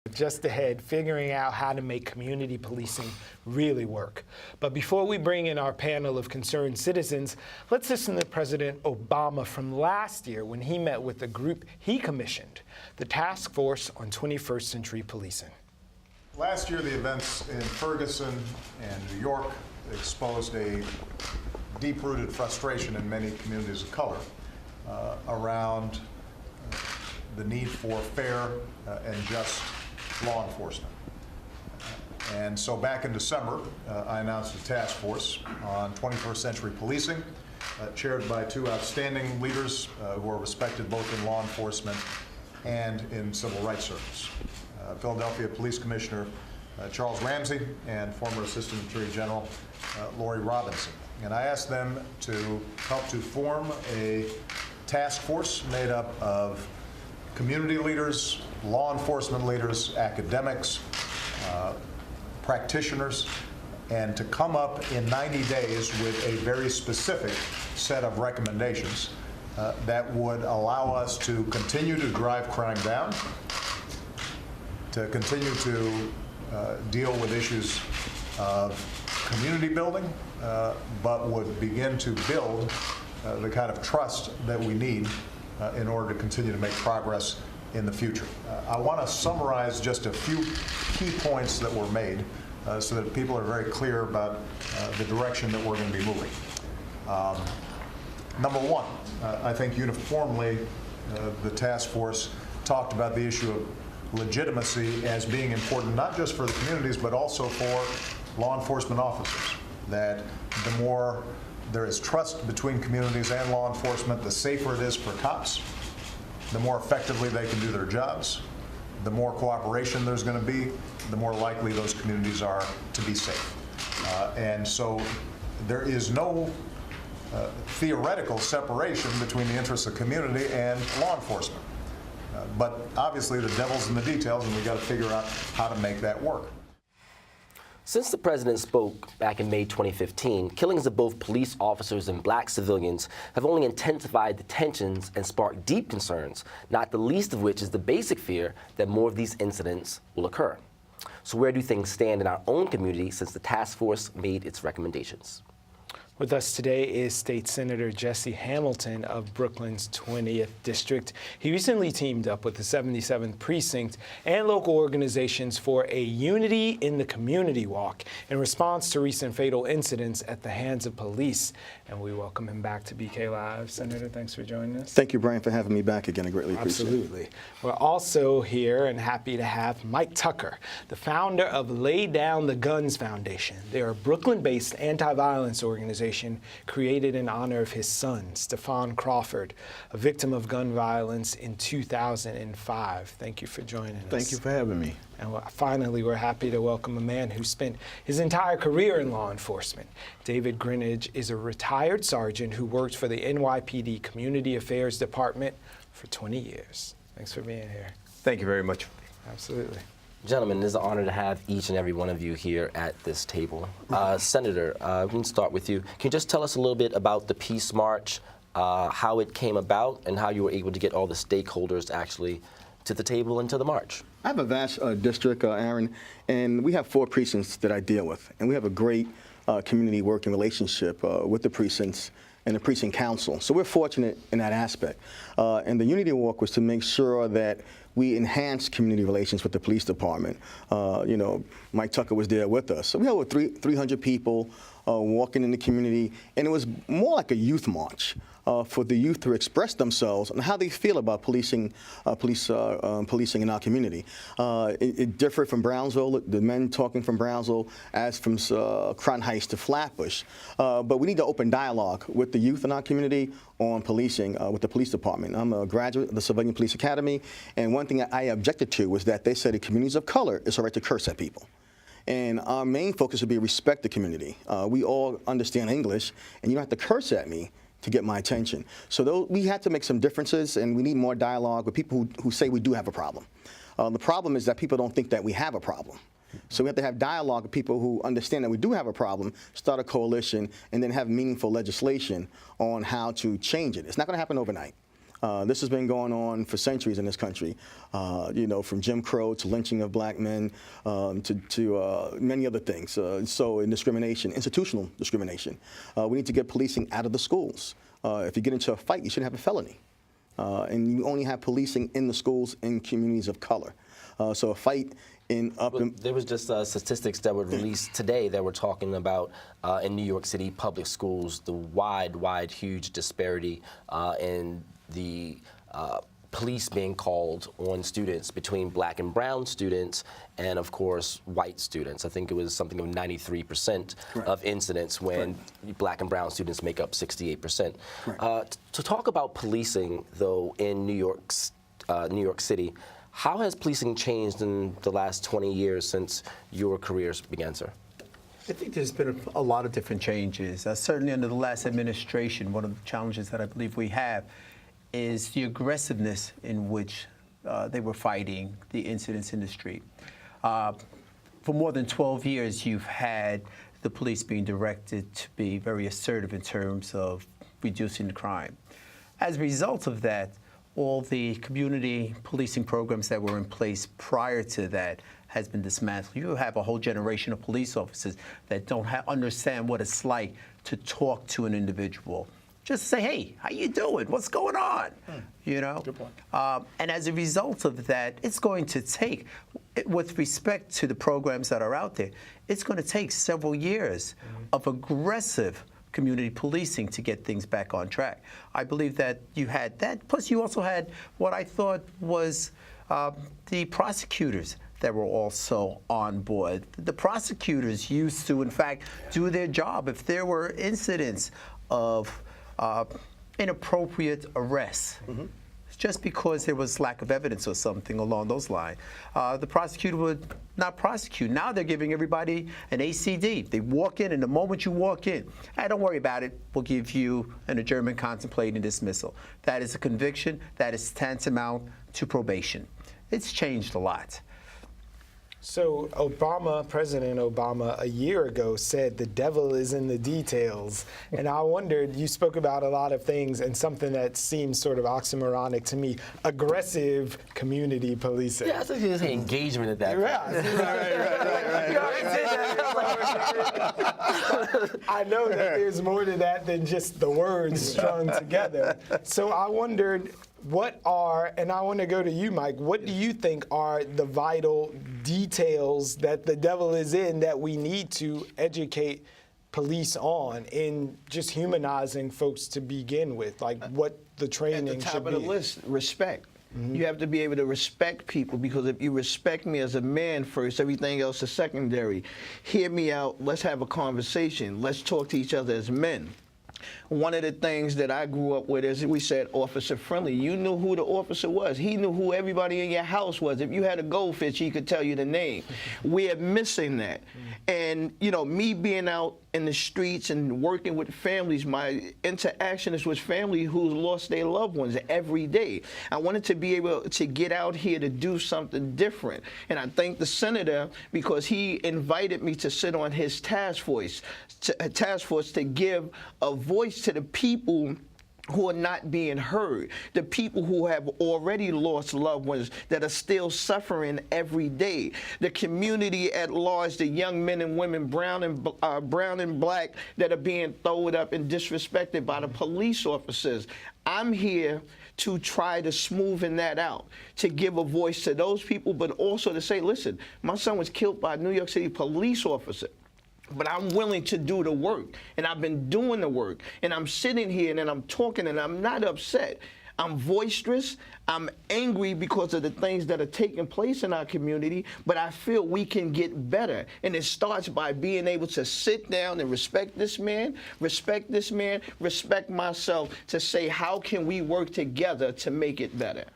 Just ahead, figuring out how to make community policing really work. But before we bring in our panel of concerned citizens, let's listen to President Obama from last year when he met with the group he commissioned, the Task Force on 21st Century Policing. Last year, the events in Ferguson and New York exposed a deep-rooted frustration in many communities of color around the need for fair and just law enforcement. And so back in December, I announced a task force on 21st century policing, chaired by two outstanding leaders who are respected both in law enforcement and in civil rights circles. Philadelphia Police Commissioner Charles Ramsey and former Assistant Attorney General Lori Robinson. And I asked them to help to form a task force made up of community leaders, law enforcement leaders, academics, practitioners, and to come up in 90 days with a very specific set of recommendations that would allow us to continue to drive crime down, to continue to deal with issues of community building, but would begin to build the kind of trust that we need in order to continue to make progress in the future. I want to summarize just a few key points that were made so that people are very clear about the direction that we're going to be moving. Number one, I think uniformly the task force talked about the issue of legitimacy as being important not just for the communities but also for law enforcement officers. That the more there is trust between communities and law enforcement, the safer it is for cops, the more effectively they can do their jobs, the more cooperation there's going to be, the more likely those communities are to be safe. And so there is no theoretical separation between the interests of community and law enforcement. But obviously the devil's in the details, and we've got to figure out how to make that work. Since the president spoke back in May 2015, killings of both police officers and black civilians have only intensified the tensions and sparked deep concerns, not the least of which is the basic fear that more of these incidents will occur. So where do things stand in our own community since the task force made its recommendations? With us today is State Senator Jesse Hamilton of Brooklyn's 20th District. He recently teamed up with the 77th Precinct and local organizations for a Unity in the Community walk in response to recent fatal incidents at the hands of police. And we welcome him back to BK Live. Senator, thanks for joining us. Thank you, Brian, for having me back again. I greatly appreciate it. Absolutely. We're also here and happy to have Mike Tucker, the founder of Lay Down the Guns Foundation. They're a Brooklyn-based anti-violence organization created in honor of his son, Stephonne Crawford, a victim of gun violence in 2005. Thank you for joining us. Thank you for having me. And finally, we're happy to welcome a man who spent his entire career in law enforcement. David Grinage is a retired sergeant who worked for the NYPD Community Affairs Department for 20 years. Thanks for being here. Thank you very much. Absolutely. Gentlemen, it is an honor to have each and every one of you here at this table. Senator, we can start with you. Can you just tell us a little bit about the Peace March, how it came about, and how you were able to get all the stakeholders actually to the table and to the march? I have a vast district, Aaron, and we have 4 precincts that I deal with. And we have a great community working relationship with the precincts and the precinct council. So we're fortunate in that aspect. And the Unity Walk was to make sure that we enhance community relations with the police department. You know, Mike Tucker was there with us. So we had over 300 people walking in the community, and it was more like a youth march for the youth to express themselves and how they feel about policing in our community. It differed from Brownsville, the men talking from Brownsville, as from Crown Heights to Flatbush. But we need to open dialogue with the youth in our community on policing with the police department. I'm a graduate of the Civilian Police Academy, and one thing I objected to was that they said in communities of color, it's all right to curse at people. And our main focus would be respect the community. We all understand English, and you don't have to curse at me to get my attention. So we had to make some differences, and we need more dialogue with people who say we do have a problem. The problem is that people don't think that we have a problem. So we have to have dialogue with people who understand that we do have a problem, start a coalition, and then have meaningful legislation on how to change it. It's not going to happen overnight. This has been going on for centuries in this country, you know, from Jim Crow to lynching of black men to many other things. So in discrimination, institutional discrimination. We need to get policing out of the schools. If you get into a fight, you shouldn't have a felony. And you only have policing in the schools in communities of color. So a fight there was just statistics that were released today that were talking about in New York City public schools, the wide, huge disparity in the police being called on students between black and brown students and, of course, white students. I think it was something of 93% of incidents when black and brown students make up 68%. To talk about policing, though, in New York City, how has policing changed in the last 20 years since your careers began, sir? I think there's been a lot of different changes. Certainly under the last administration, one of the challenges that I believe we have is the aggressiveness in which they were fighting the incidents in the street. For more than 12 years, you've had the police being directed to be very assertive in terms of reducing the crime. As a result of that, all the community policing programs that were in place prior to that has been dismantled. You have a whole generation of police officers that don't understand what it's like to talk to an individual. Just say, hey, how you doing? What's going on? You know? Good point. And as a result of that, it's going to take, with respect to the programs that are out there, it's going to take several years of aggressive community policing to get things back on track. I believe that you had that. Plus, you also had what I thought was the prosecutors that were also on board. The prosecutors used to, in fact, do their job. If there were incidents of inappropriate arrests, just because there was lack of evidence or something along those lines, the prosecutor would not prosecute. Now they're giving everybody an ACD. They walk in, and the moment you walk in, hey, don't worry about it, we'll give you an adjournment contemplating dismissal. That is a conviction. That is tantamount to probation. It's changed a lot. So President Obama, a year ago said the devil is in the details. And I wondered, you spoke about a lot of things and something that seems sort of oxymoronic to me, aggressive community policing. Yeah, I think there's engagement at that point. I know that there's more to that than just the words strung together. So I wondered, and I want to go to you, Mike, what do you think are the vital details that the devil is in that we need to educate police on in just humanizing folks to begin with, like what the training should be? At the top of the list, respect. You have to be able to respect people, because if you respect me as a man first, everything else is secondary. Hear me out. Let's have a conversation. Let's talk to each other as men. One of the things that I grew up with is we said officer friendly. You knew who the officer was. He knew who everybody in your house was. If you had a goldfish, he could tell you the name. We are missing that. And, you know, me being out in the streets and working with families, my interaction is with family who's lost their loved ones every day. I wanted to be able to get out here to do something different. And I thank the senator because he invited me to sit on his task force to give a voice to the people who are not being heard, the people who have already lost loved ones that are still suffering every day, the community at large, the young men and women, brown and black, that are being thrown up and disrespected by the police officers. I'm here to try to smoothen that out, to give a voice to those people, but also to say, listen, my son was killed by a New York City police officer. But I'm willing to do the work, and I've been doing the work, and I'm sitting here and I'm talking, and I'm not upset. I'm boisterous. I'm angry because of the things that are taking place in our community, but I feel we can get better. And it starts by being able to sit down and respect this man, respect myself, to say, how can we work together to make it better?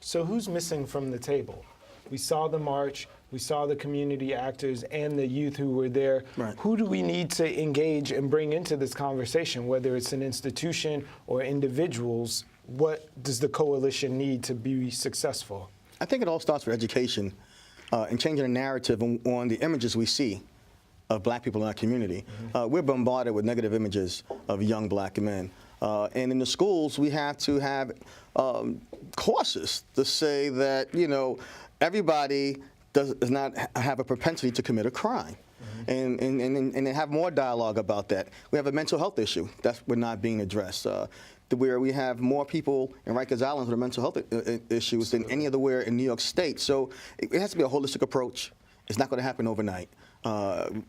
So who's missing from the table? We saw the march. We saw the community actors and the youth who were there. Right. Who do we need to engage and bring into this conversation, whether it's an institution or individuals? What does the coalition need to be successful? I think it all starts with education and changing the narrative on the images we see of black people in our community. We're bombarded with negative images of young black men. And in the schools, we have to have courses to say that, everybody does not have a propensity to commit a crime. And have more dialogue about that. We have a mental health issue that's we're not being addressed. Where we have more people in Rikers Island with mental health issues than any other in New York State. So it has to be a holistic approach. It's not going to happen overnight.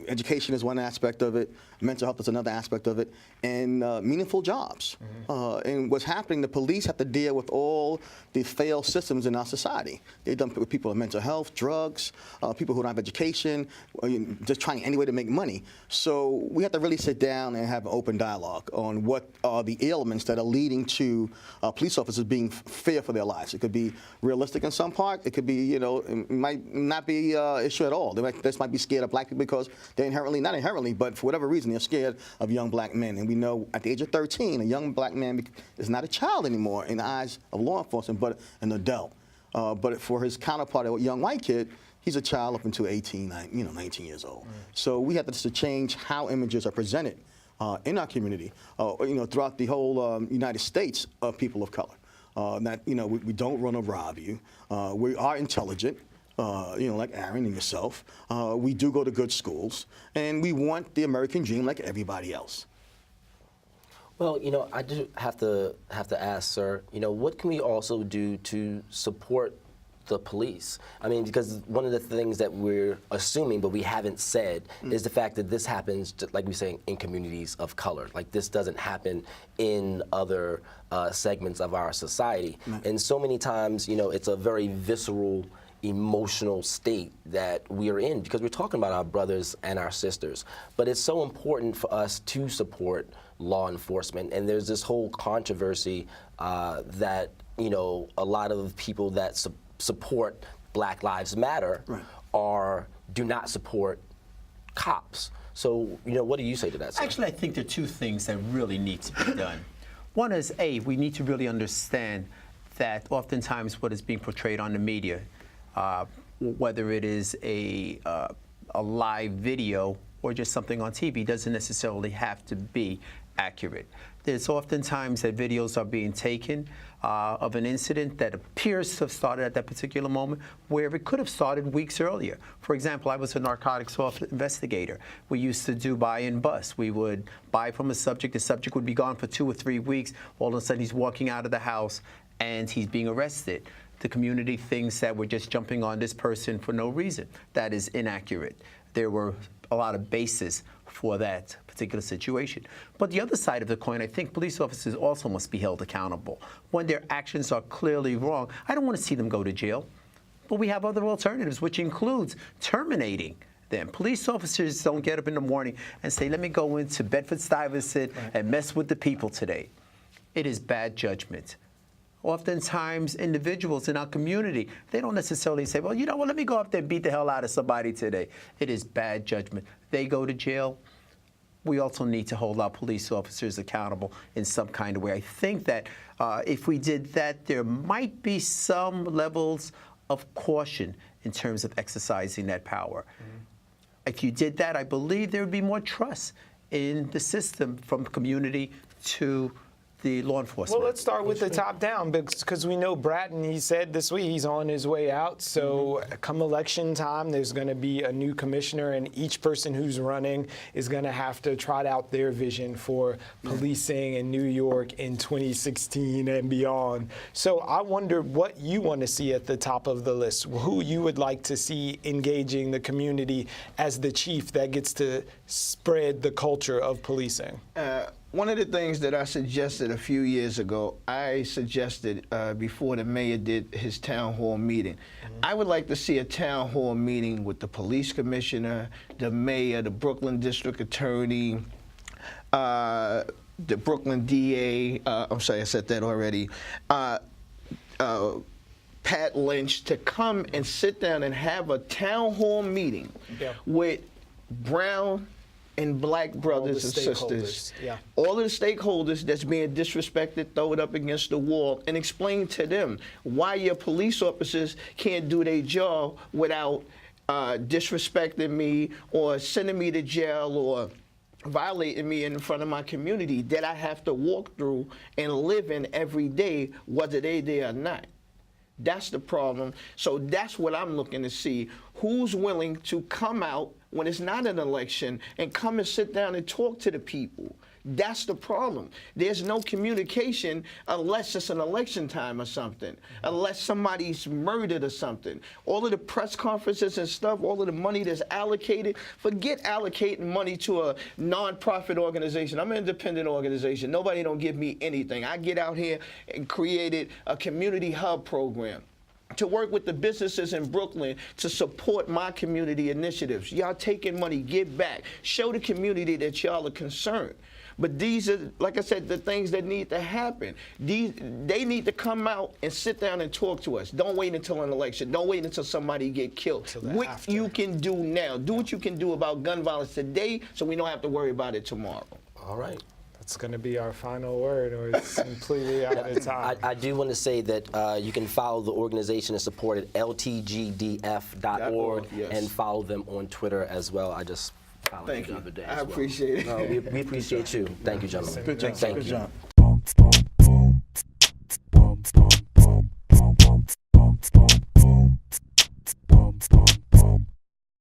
Education is one aspect of it. Mental health is another aspect of it. And meaningful jobs. And what's happening, the police have to deal with all the failed systems in our society. They've done with people with mental health, drugs, people who don't have education, just trying any way to make money. So we have to really sit down and have an open dialogue on what are the ailments that are leading to police officers being feared for their lives. It could be realistic in some part. It could be, it might not be an issue at all. They might be scared of black people because they're not inherently, but for whatever reason, they're scared of young black men. And we know at the age of 13, a young black man is not a child anymore in the eyes of law enforcement, but an adult. But for his counterpart, a young white kid, he's a child up until 18, 19 years old. So we have to change how images are presented in our community, throughout the whole United States of people of color. That, we don't run or rob you. We are intelligent. Like Aaron and yourself, we do go to good schools, and we want the American dream like everybody else. Well, I do have to ask, sir, what can we also do to support the police? I mean, because one of the things that we're assuming, but we haven't said, is the fact that this happens, like we say, in communities of color. Like this doesn't happen in other segments of our society. And so many times, it's a very visceral, emotional state that we are in because we're talking about our brothers and our sisters. But it's so important for us to support law enforcement. And there's this whole controversy that, a lot of people that support Black Lives Matter do not support cops. So, what do you say to that, sir? Actually, I think there are two things that really need to be done. One is, we need to really understand that oftentimes what is being portrayed on the media, whether it is a live video or just something on TV, doesn't necessarily have to be accurate. There's oftentimes that videos are being taken of an incident that appears to have started at that particular moment, where it could have started weeks earlier. For example, I was a narcotics investigator. We used to do buy and bust. We would buy from a subject. The subject would be gone for 2 or 3 weeks. All of a sudden, he's walking out of the house and he's being arrested. The community thinks that we're just jumping on this person for no reason. That is inaccurate. There were a lot of basis for that particular situation. But the other side of the coin, I think police officers also must be held accountable. When their actions are clearly wrong, I don't want to see them go to jail. But we have other alternatives, which includes terminating them. Police officers don't get up in the morning and say, let me go into Bedford-Stuyvesant and mess with the people today. It is bad judgment. Oftentimes, individuals in our community, they don't necessarily say, well, let me go up there and beat the hell out of somebody today. It is bad judgment. They go to jail. We also need to hold our police officers accountable in some kind of way. I think that if we did that, there might be some levels of caution in terms of exercising that power. If you did that, I believe there would be more trust in the system from community to the law enforcement. Well, let's start with the top down because we know Bratton, he said this week he's on his way out. So come election time, there's going to be a new commissioner, and each person who's running is going to have to trot out their vision for policing in New York in 2016 and beyond. So I wonder what you want to see at the top of the list, who you would like to see engaging the community as the chief that gets to spread the culture of policing. One of the things that I suggested a few years ago, I suggested before the mayor did his town hall meeting. I would like to see a town hall meeting with the police commissioner, the mayor, the Brooklyn district attorney, the Brooklyn DA, I'm sorry, I said that already, Pat Lynch, to come and sit down and have a town hall meeting with brown and black brothers and sisters, all of the stakeholders that's being disrespected, throw it up against the wall, and explain to them why your police officers can't do their job without disrespecting me or sending me to jail or violating me in front of my community that I have to walk through and live in every day, whether they there or not. That's the problem. So that's what I'm looking to see. Who's willing to come out when it's not an election and come and sit down and talk to the people? That's the problem. There's no communication unless it's an election time or something, unless somebody's murdered or something. All of the press conferences and stuff, all of the money that's allocated, forget allocating money to a nonprofit organization. I'm an independent organization. Nobody don't give me anything. I get out here and created a community hub program to work with the businesses in Brooklyn to support my community initiatives. Y'all taking money, give back. Show the community that y'all are concerned. But these are, like I said, the things that need to happen. They need to come out and sit down and talk to us. Don't wait until an election. Don't wait until somebody get killed. What you can do now. Do what you can do about gun violence today so we don't have to worry about it tomorrow. All right. That's going to be our final word, or it's completely out of time. I do want to say that you can follow the organization and support at ltgdf.org yes. and follow them on Twitter as well. I just followed Thank you the you. other day I as well. appreciate it. No, we appreciate you. Thank you, gentlemen. Good job. Thank Good you. job.